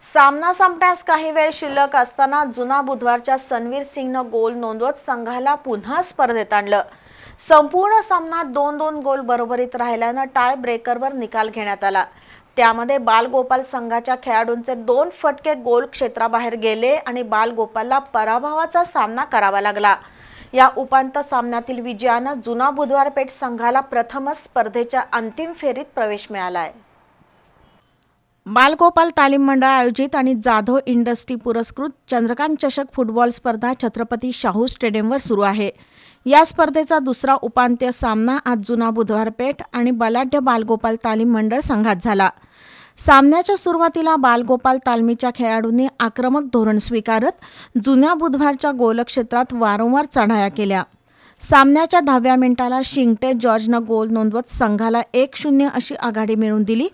सामना संपण्यास काही वेळ शिल्लक असताना जुना बुधवारच्या सनवीर सिंगनं गोल नोंदवत संघाला पुन्हा स्पर्धेत आणलं। संपूर्ण सामना 2-2 गोल बरोबरीत राहिल्यानं टाय ब्रेकरवर निकाल घेण्यात आला। त्यामध्ये बालगोपाल संघाच्या खेळाडूंचे 2 फटके गोल क्षेत्राबाहेर गेले आणि बालगोपालला पराभवाचा सामना करावा लागला। या उपांत्य सामन्यातील विजयानं जुना बुधवार पेठ संघाला प्रथमच स्पर्धेच्या अंतिम फेरीत प्रवेश मिळाला आहे। बालगोपाल तालीम मंडळ आयोजित आणि जाधव इंडस्ट्री पुरस्कृत चंद्रकांत चषक फुटबॉल स्पर्धा छत्रपती शाहू स्टेडियमवर सुरू आहे। या स्पर्धेचा दुसरा उपांत्य सामना आज जुना बुधवार पेठ आणि बलाढ्य बालगोपाल तालीम मंडळ संघात झाला। सामन्याच्या सुरुवातीला बालगोपाल तालमीच्या खेळाडूंनी आक्रमक धोरण स्वीकारत जुन्या बुधवारच्या गोलक्षेत्रात वारंवार चढाया केल्या। सामन्याच्या 10व्या मिनिटाला शिंगटे जॉर्जनं गोल नोंदवत संघाला 1-0 अशी आघाडी मिळवून दिली।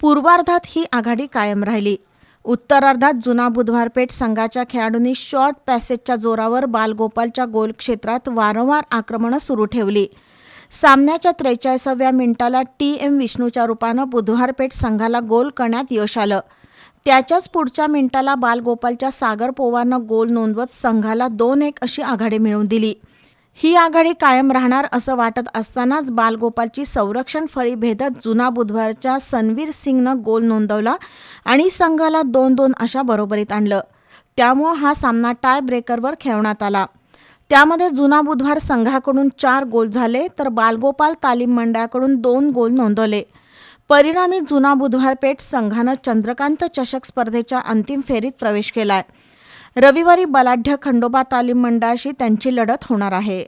पूर्वार्धात ही आघाडी कायम राहिली। उत्तरार्धात जुना बुधवार पेठ संघाच्या खेळाडूंनी शॉर्ट पॅसेजच्या जोरावर बालगोपालच्या गोल क्षेत्रात वारंवार आक्रमणं सुरू ठेवली। सामन्याच्या 43व्या मिनिटाला TM विष्णूच्या रूपानं बुधवार पेठ संघाला गोल करण्यात यश आलं। त्याच्याच पुढच्या मिनिटाला बालगोपालच्या सागर पोवारनं गोल नोंदवत संघाला 2-1 अशी आघाडी मिळवून दिली। ही आघाडी कायम राहणार असं वाटत असतानाच बालगोपालची संरक्षण फळी भेदत जुना बुधवारच्या सनवीर सिंगनं गोल नोंदवला आणि संघाला 2-2 अशा बरोबरीत आणलं। त्यामुळे हा सामना टाय ब्रेकरवर खेळवण्यात आला। त्यामध्ये जुना बुधवार संघाकडून 4 गोल झाले तर बालगोपाल तालीम मंडळाकडून 2 गोल नोंदवले। परिणामी जुना बुधवार पेठ संघानं चंद्रकांत चषक स्पर्धेच्या अंतिम फेरीत प्रवेश केलाय। रविवारी बलाढ्य खंडोबा तालीम मंडळाशी त्यांची लढत होणार आहे।